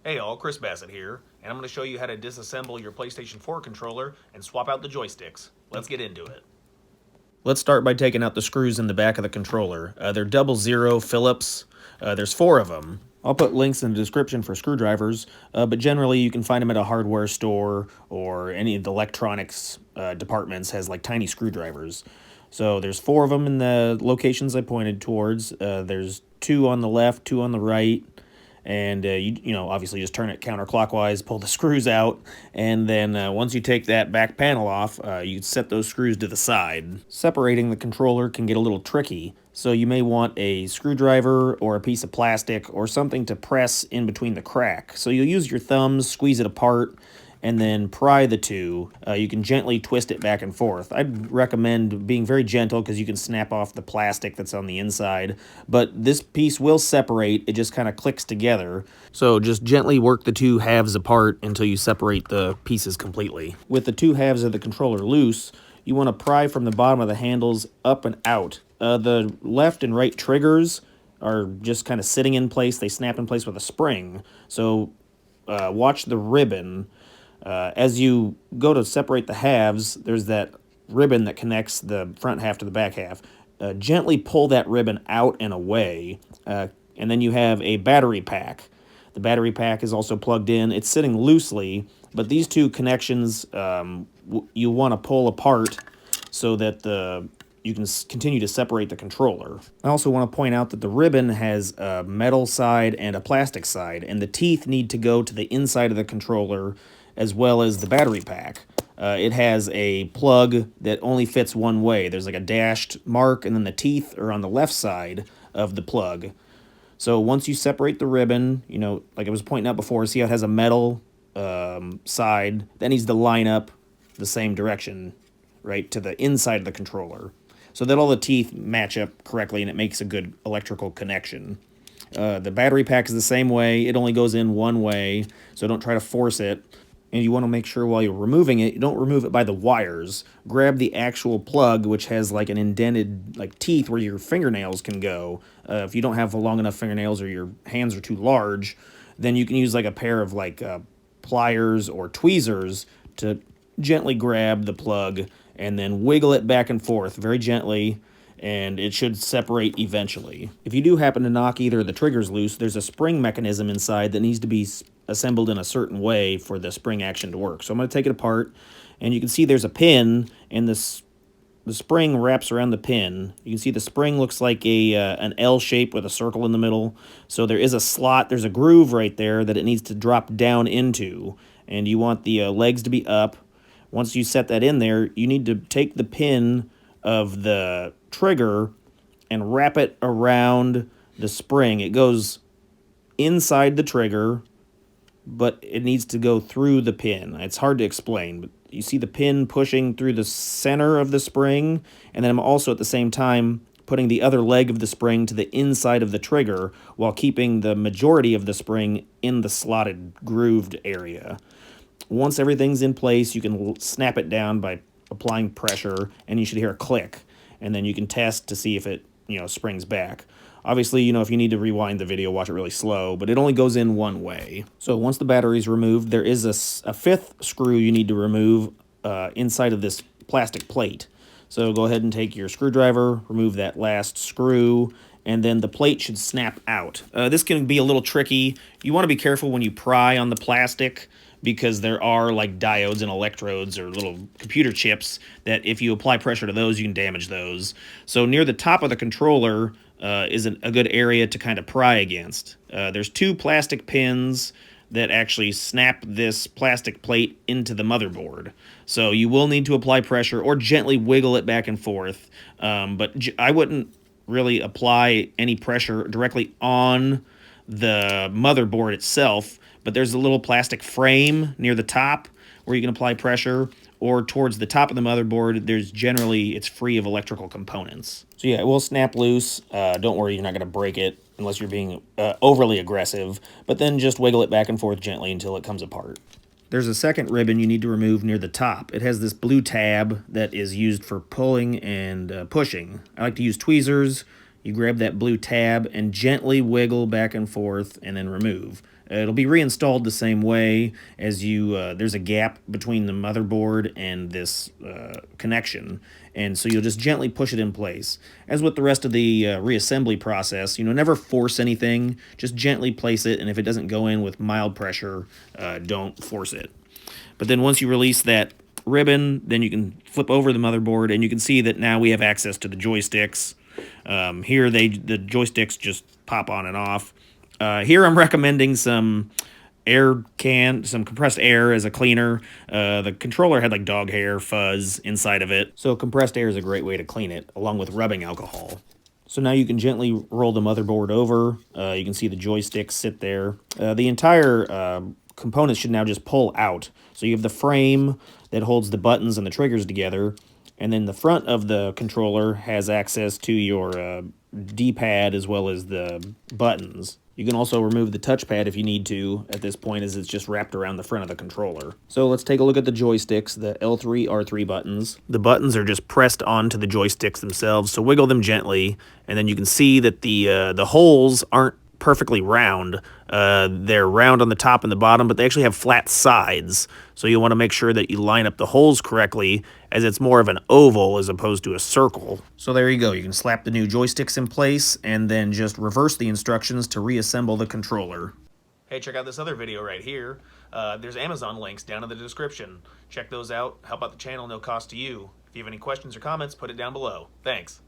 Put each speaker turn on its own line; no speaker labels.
Hey all, Chris Bassett here, and I'm going to show you how to disassemble your PlayStation 4 controller and swap out the joysticks. Let's get into it. Let's start by taking out the screws in the back of the controller. They're 00 Phillips. There's 4 of them. I'll put links in the description for screwdrivers, but generally you can find them at a hardware store or any of the electronics departments has like tiny screwdrivers. So there's 4 of them in the locations I pointed towards. There's 2 on the left, 2 on the right. And you know, obviously just turn it counterclockwise, pull the screws out, and then once you take that back panel off, you set those screws to the side. Separating the controller can get a little tricky, so you may want a screwdriver or a piece of plastic or something to press in between the crack. So you'll use your thumbs, squeeze it apart, and then pry the two. You can gently twist it back and forth. I'd recommend being very gentle because you can snap off the plastic that's on the inside, but this piece will separate. It just kind of clicks together. So just gently work the 2 halves apart until you separate the pieces completely. With the 2 halves of the controller loose, you want to pry from the bottom of the handles up and out. The left and right triggers are just kind of sitting in place. They snap in place with a spring. So watch the ribbon. As you go to separate the halves, there's that ribbon that connects the front half to the back half. Gently pull that ribbon out and away, and then you have a battery pack. The battery pack is also plugged in. It's sitting loosely, but these 2 connections you want to pull apart so that you can continue to separate the controller. I also want to point out that the ribbon has a metal side and a plastic side, and the teeth need to go to the inside of the controller as well as the battery pack. It has a plug that only fits one way. There's like a dashed mark, and then the teeth are on the left side of the plug. So once you separate the ribbon, you know, like I was pointing out before, see how it has a metal side? That needs to line up the same direction, right, to the inside of the controller, so that all the teeth match up correctly and it makes a good electrical connection. The battery pack is the same way. It only goes in one way, so don't try to force it. And you want to make sure while you're removing it, you don't remove it by the wires. Grab the actual plug, which has like an indented like teeth where your fingernails can go. If you don't have long enough fingernails or your hands are too large, then you can use like a pair of like pliers or tweezers to gently grab the plug and then wiggle it back and forth very gently, and it should separate eventually. If you do happen to knock either of the triggers loose, there's a spring mechanism inside that needs to be assembled in a certain way for the spring action to work. So I'm going to take it apart, and you can see there's a pin, and the spring wraps around the pin. You can see the spring looks like an L shape with a circle in the middle. So there is a slot, there's a groove right there that it needs to drop down into, and you want the legs to be up. Once you set that in there, you need to take the pin of the trigger and wrap it around the spring. It goes inside the trigger, but it needs to go through the pin. It's hard to explain, but you see the pin pushing through the center of the spring, and then I'm also at the same time putting the other leg of the spring to the inside of the trigger while keeping the majority of the spring in the slotted grooved area. Once everything's in place, you can snap it down by applying pressure, and you should hear a click, and then you can test to see if it, you know, springs back. Obviously, you know, if you need to rewind the video, watch it really slow, but it only goes in one way. So once the battery's removed, there is a 5th screw you need to remove inside of this plastic plate. So go ahead and take your screwdriver, remove that last screw, and then the plate should snap out. This can be a little tricky. You want to be careful when you pry on the plastic, because there are like diodes and electrodes or little computer chips that if you apply pressure to those, you can damage those. So near the top of the controller is a good area to kind of pry against. There's 2 plastic pins that actually snap this plastic plate into the motherboard. So you will need to apply pressure or gently wiggle it back and forth. But I wouldn't really apply any pressure directly on the motherboard itself, but there's a little plastic frame near the top where you can apply pressure, or towards the top of the motherboard, it's free of electrical components. So yeah, it will snap loose. Don't worry, you're not going to break it unless you're being overly aggressive, but then just wiggle it back and forth gently until it comes apart. There's a second ribbon you need to remove near the top. It has this blue tab that is used for pulling and pushing. I like to use tweezers. You grab that blue tab and gently wiggle back and forth and then remove. It'll be reinstalled the same way as you, there's a gap between the motherboard and this connection, and so you'll just gently push it in place. As with the rest of the reassembly process, never force anything, just gently place it, and if it doesn't go in with mild pressure, don't force it. But then once you release that ribbon, then you can flip over the motherboard, and you can see that now we have access to the joysticks. Here, the joysticks just pop on and off. Here I'm recommending some some compressed air as a cleaner. The controller had like dog hair, fuzz inside of it, so compressed air is a great way to clean it, along with rubbing alcohol. So now you can gently roll the motherboard over. You can see the joysticks sit there. The entire components should now just pull out. So you have the frame that holds the buttons and the triggers together, and then the front of the controller has access to your D-pad as well as the buttons. You can also remove the touchpad if you need to at this point, as it's just wrapped around the front of the controller. So let's take a look at the joysticks, the L3, R3 buttons. The buttons are just pressed onto the joysticks themselves, so wiggle them gently, and then you can see that the holes aren't perfectly round. They're round on the top and the bottom, but they actually have flat sides. So you want to make sure that you line up the holes correctly, as it's more of an oval as opposed to a circle. So there you go. You can slap the new joysticks in place and then just reverse the instructions to reassemble the controller. Hey, check out this other video right here. There's Amazon links down in the description. Check those out. Help out the channel, no cost to you. If you have any questions or comments, put it down below. Thanks.